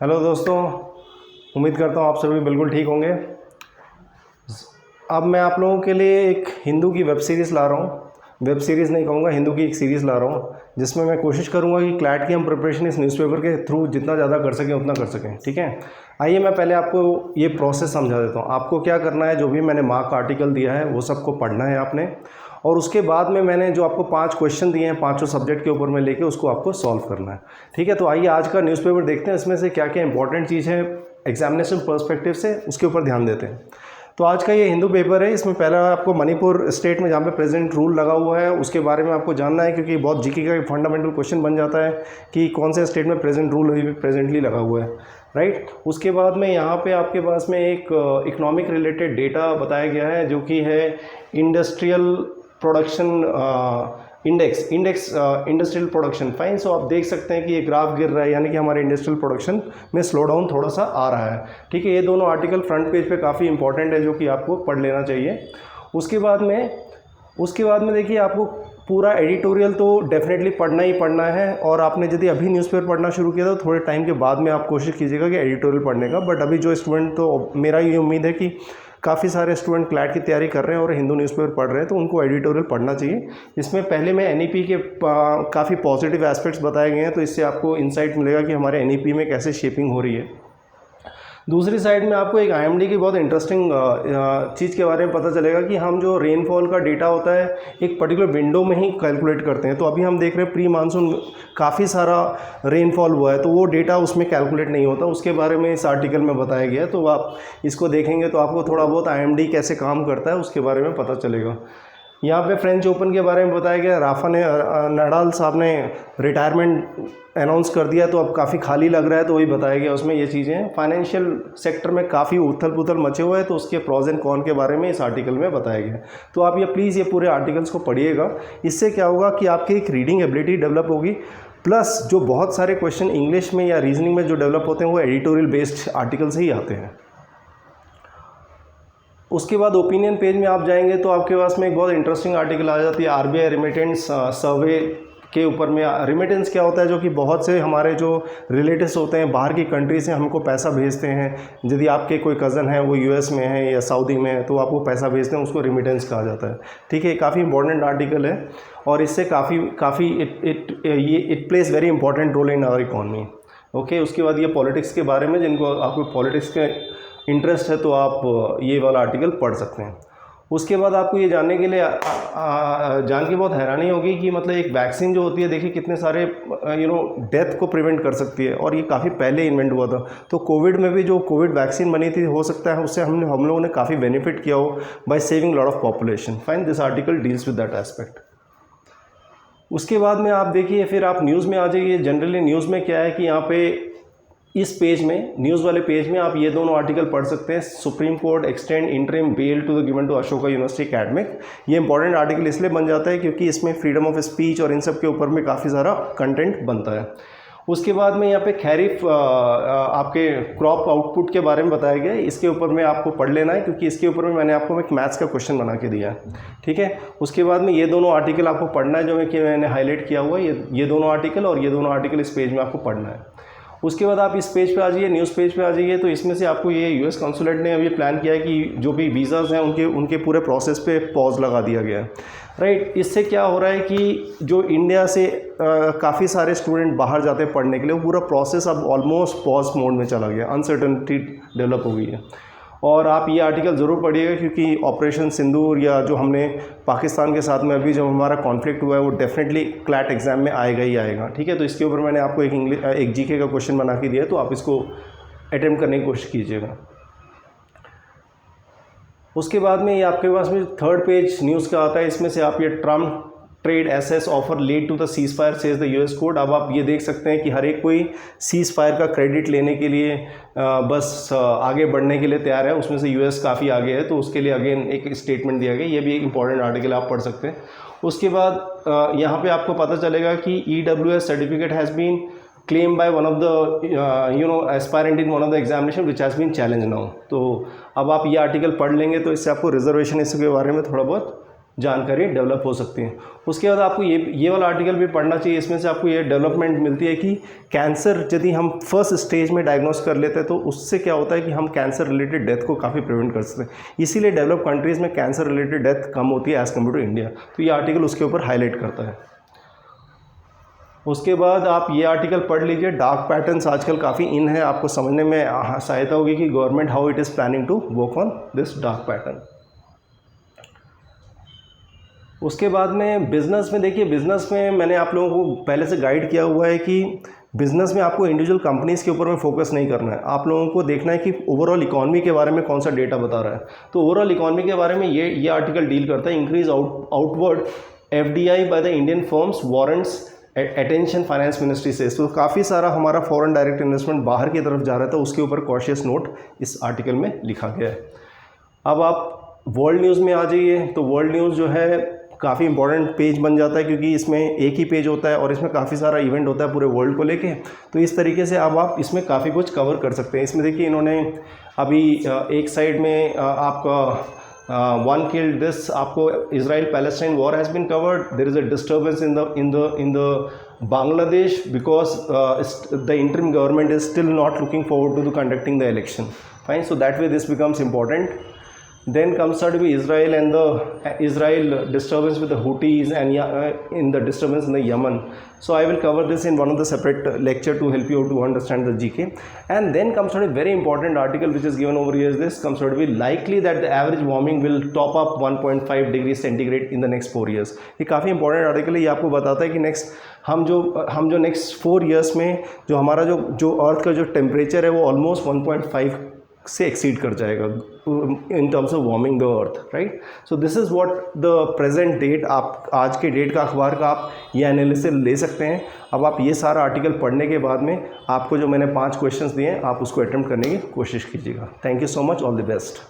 Hello दोस्तों, उम्मीद करता हूँ आप सभी बिल्कुल ठीक होंगे। अब मैं आप लोगों के लिए एक हिंदू की वेब सीरीज़ ला रहा हूँ। वेब सीरीज़ नहीं कहूँगा, हिंदू की एक सीरीज़ ला रहा हूँ जिसमें मैं कोशिश करूँगा कि क्लैट की हम प्रिपरेशन इस न्यूज़पेपर के थ्रू जितना ज़्यादा कर सकें उतना कर सकें। ठीक है, आइए मैं पहले आपको ये प्रोसेस समझा देता हूँ। आपको क्या करना है, जो भी मैंने मार्क आर्टिकल दिया है वो सबको पढ़ना है आपने, और उसके बाद में मैंने जो आपको 5 क्वेश्चन दिए हैं पाँचों सब्जेक्ट के ऊपर में लेके उसको आपको सॉल्व करना है। ठीक है, तो आइए आज का न्यूज़पेपर देखते हैं, इसमें से क्या क्या इंपॉर्टेंट चीज़ है एग्जामिनेशन पर्सपेक्टिव से, उसके ऊपर ध्यान देते हैं। तो आज का ये हिंदू पेपर है, इसमें पहला आपको मणिपुर स्टेट में जहाँ पे प्रेजेंट रूल लगा हुआ है उसके बारे में आपको जानना है, क्योंकि बहुत जीके का फंडामेंटल क्वेश्चन बन जाता है कि कौन से स्टेट में प्रेजेंट रूल अभी प्रेजेंटली लगा हुआ है, राइट। उसके बाद में यहाँ पे आपके पास में एक इकोनॉमिक रिलेटेड डेटा बताया गया है जो कि है industrial production index industrial production. Fine, so आप देख सकते हैं कि ये ग्राफ गिर रहा है, यानी कि हमारे इंडस्ट्रियल प्रोडक्शन में स्लो डाउन थोड़ा सा आ रहा है। ठीक है, ये दोनों आर्टिकल फ्रंट पेज पे काफ़ी इंपॉर्टेंट है जो कि आपको पढ़ लेना चाहिए। उसके बाद में देखिए, आपको पूरा एडिटोरियल तो डेफिनेटली पढ़ना ही पढ़ना है, और आपने यदि अभी न्यूज़पेपर पढ़ना शुरू किया तो थोड़े टाइम के बाद में आप कोशिश कीजिएगा कि एडिटोरियल पढ़ने का। बट अभी जो स्टूडेंट, तो मेरा ये उम्मीद है कि काफ़ी सारे स्टूडेंट क्लैट की तैयारी कर रहे हैं और हिंदू न्यूज़पेपर पढ़ रहे हैं, तो उनको एडिटोरियल पढ़ना चाहिए। इसमें पहले में एनईपी के काफ़ी पॉजिटिव एस्पेक्ट्स बताए गए हैं, तो इससे आपको इंसाइट मिलेगा कि हमारे एनईपी में कैसे शेपिंग हो रही है। दूसरी साइड में आपको एक आईएमडी की बहुत इंटरेस्टिंग चीज़ के बारे में पता चलेगा कि हम जो रेनफॉल का डेटा होता है एक पर्टिकुलर विंडो में ही कैलकुलेट करते हैं। तो अभी हम देख रहे हैं प्री मानसून काफ़ी सारा रेनफॉल हुआ है, तो वो डेटा उसमें कैलकुलेट नहीं होता, उसके बारे में इस आर्टिकल में बताया गया है। तो आप इसको देखेंगे तो आपको थोड़ा बहुत आईएमडी कैसे काम करता है उसके बारे में पता चलेगा। यहाँ पे फ्रेंच ओपन के बारे में बताया गया, राफा ने नडाल साहब ने रिटायरमेंट अनाउंस कर दिया, तो अब काफ़ी खाली लग रहा है, तो वही बताया गया उसमें ये चीज़ें। फाइनेंशियल सेक्टर में काफ़ी उथल पुथल मचे हुए हैं, तो उसके प्रोज एंड कॉन के बारे में इस आर्टिकल में बताया गया। तो आप ये प्लीज़ ये पूरे आर्टिकल्स को पढ़िएगा, इससे क्या होगा कि आपकी एक रीडिंग एबिलिटी डेवलप होगी, प्लस जो बहुत सारे क्वेश्चन इंग्लिश में या रीजनिंग में जो डेवलप होते हैं वो एडिटोरियल बेस्ड आर्टिकल से ही आते हैं। उसके बाद ओपिनियन पेज में आप जाएंगे तो आपके पास में एक बहुत इंटरेस्टिंग आर्टिकल आ जाती है आरबीआई रिमिटेंस सर्वे के ऊपर में। रिमिटेंस क्या होता है, जो कि बहुत से हमारे जो रिलेटिव्स होते हैं बाहर की कंट्री से हमको पैसा भेजते हैं। यदि आपके कोई कज़न है वो यूएस में है या सऊदी में है तो आपको पैसा भेजते हैं, उसको रिमिटेंस कहा जाता है। ठीक है, काफ़ी इंपॉर्टेंट आर्टिकल है और इससे काफ़ी it plays very important role in our economy. Okay, उसके बाद ये पॉलिटिक्स के बारे में, जिनको आपको पॉलिटिक्स के इंटरेस्ट है तो आप ये वाला आर्टिकल पढ़ सकते हैं। उसके बाद आपको ये जानने के लिए जान के बहुत हैरानी होगी कि मतलब एक वैक्सीन जो होती है, देखिए कितने सारे डेथ को प्रिवेंट कर सकती है, और ये काफ़ी पहले इन्वेंट हुआ था। तो कोविड में भी जो कोविड वैक्सीन बनी थी, हो सकता है उससे हम लोगों ने काफ़ी बेनिफिट किया हो by saving lot of population. Fine, this article deals with that aspect. उसके बाद में आप देखिए, फिर आप न्यूज़ में आ जाइए। जनरली न्यूज़ में क्या है कि यहाँ पे इस पेज में, न्यूज़ वाले पेज में, आप ये दोनों आर्टिकल पढ़ सकते हैं। Supreme Court extend interim bail to the given to Ashoka University academic. ये इंपॉर्टेंट आर्टिकल इसलिए बन जाता है क्योंकि इसमें फ्रीडम ऑफ स्पीच और इन सब के ऊपर में काफ़ी सारा कंटेंट बनता है। उसके बाद में यहाँ पे खैरिफ आपके क्रॉप आउटपुट के बारे में बताया गया है, इसके ऊपर में आपको पढ़ लेना है क्योंकि इसके ऊपर में मैंने आपको एक मैथ्स का क्वेश्चन बना के दिया है। ठीक है, उसके बाद में ये दोनों आर्टिकल आपको पढ़ना है, जो मैंने हाईलाइट किया हुआ है, ये दोनों आर्टिकल और ये दोनों आर्टिकल इस पेज में आपको पढ़ना है। उसके बाद आप इस पेज पे आ जाइए, न्यूज़ पेज पे आ जाइए। तो इसमें से आपको ये यूएस कॉन्सुलेट ने अभी प्लान किया है कि जो भी वीज़ाज़ हैं उनके पूरे प्रोसेस पे पॉज लगा दिया गया है, राइट। इससे क्या हो रहा है कि जो इंडिया से काफ़ी सारे स्टूडेंट बाहर जाते हैं पढ़ने के लिए, वो पूरा प्रोसेस अब ऑलमोस्ट पॉज मोड में चला गया, अनसर्टनिटी डेवलप हो गई है। और आप ये आर्टिकल ज़रूर पढ़िएगा क्योंकि ऑपरेशन सिंदूर या जो हमने पाकिस्तान के साथ में अभी जो हमारा कॉन्फ्लिक्ट हुआ है वो डेफिनेटली क्लैट एग्जाम में आएगा ही आएगा। ठीक है, तो इसके ऊपर मैंने आपको एक जीके का क्वेश्चन बना के दिया है, तो आप इसको अटेम्प्ट करने की कोशिश कीजिएगा। उसके बाद में ये आपके पास में थर्ड पेज न्यूज़ का आता है, इसमें से आप ये Trump trade access offer lead to the ceasefire says the US court. अब आप ये देख सकते हैं कि हर एक कोई सीज फायर का क्रेडिट लेने के लिए बस आगे बढ़ने के लिए तैयार है, उसमें से यूएस काफ़ी आगे है, तो उसके लिए अगेन एक स्टेटमेंट दिया गया। ये भी एक इंपॉर्टेंट आर्टिकल आप पढ़ सकते हैं। उसके बाद यहाँ पे आपको पता चलेगा कि EWS certificate has been claimed by one of the aspirant in one of the examination which has been challenged now। तो अब आप ये आर्टिकल पढ़ लेंगे तो इससे आपको रिजर्वेशन इसके बारे में थोड़ा बहुत जानकारी डेवलप हो सकती है। उसके बाद आपको ये वाला आर्टिकल भी पढ़ना चाहिए। इसमें से आपको ये डेवलपमेंट मिलती है कि कैंसर यदि हम फर्स्ट स्टेज में डायग्नोस कर लेते हैं तो उससे क्या होता है कि हम कैंसर रिलेटेड डेथ को काफ़ी प्रिवेंट कर सकते हैं। इसीलिए डेवलप कंट्रीज़ में कैंसर रिलेटेड डेथ कम होती है एज़ कम्पेयर टू इंडिया। तो ये आर्टिकल उसके ऊपर हाईलाइट करता है। उसके बाद आप ये आर्टिकल पढ़ लीजिए, डार्क पैटर्न्स आजकल काफ़ी इन है, आपको समझने में सहायता होगी कि government how it is planning to work on this dark pattern. उसके बाद में बिज़नेस में देखिए, बिज़नेस में मैंने आप लोगों को पहले से गाइड किया हुआ है कि बिज़नेस में आपको इंडिविजुअल कंपनीज़ के ऊपर में फोकस नहीं करना है। आप लोगों को देखना है कि ओवरऑल इकॉनमी के बारे में कौन सा डेटा बता रहा है। तो ओवरऑल इकॉनमी के बारे में ये आर्टिकल डील करता है, increase outward FDI by the Indian firms warrants attention finance ministry से। तो काफ़ी सारा हमारा फॉरेन डायरेक्ट इन्वेस्टमेंट बाहर की तरफ जा रहा था, उसके ऊपर कॉशियस नोट इस आर्टिकल में लिखा गया है। अब आप वर्ल्ड न्यूज़ में आ जाइए, तो वर्ल्ड न्यूज़ जो है काफ़ी इंपॉर्टेंट पेज बन जाता है, क्योंकि इसमें एक ही पेज होता है और इसमें काफ़ी सारा इवेंट होता है पूरे वर्ल्ड को लेके। तो इस तरीके से अब आप इसमें काफ़ी कुछ कवर कर सकते हैं। इसमें देखिए इन्होंने अभी एक साइड में आपका वन किल्ड दिस, आपको Israel Palestine war has been covered, there is a disturbance in the Bangladesh because the interim government is still not looking forward to conducting the election. Fine, so that way this becomes important. Then comes out to be Israel and the Israel disturbance with the Houthis and in the disturbance in the Yemen. So I will cover this in one of the separate lecture to help you to understand the GK. And then comes out a very important article which is given over here. This comes out to be likely that the average warming will top up 1.5 degrees centigrade in the next 4 years. ये काफ़ी important article है। ये आपको बताता है कि हम जो नेक्स्ट 4 years में जो हमारा जो अर्थ का जो टेम्परेचर है वो ऑलमोस्ट 1.5 से एक्सीड कर जाएगा in terms of warming the earth, right. So this is what the present date, आप आज के डेट का अखबार का आप ये एनालिसिस ले सकते हैं। अब आप ये सारा आर्टिकल पढ़ने के बाद में आपको जो मैंने 5 क्वेश्चंस दिए हैं आप उसको अटेम्प्ट करने की कोशिश कीजिएगा। Thank you so much, all the best.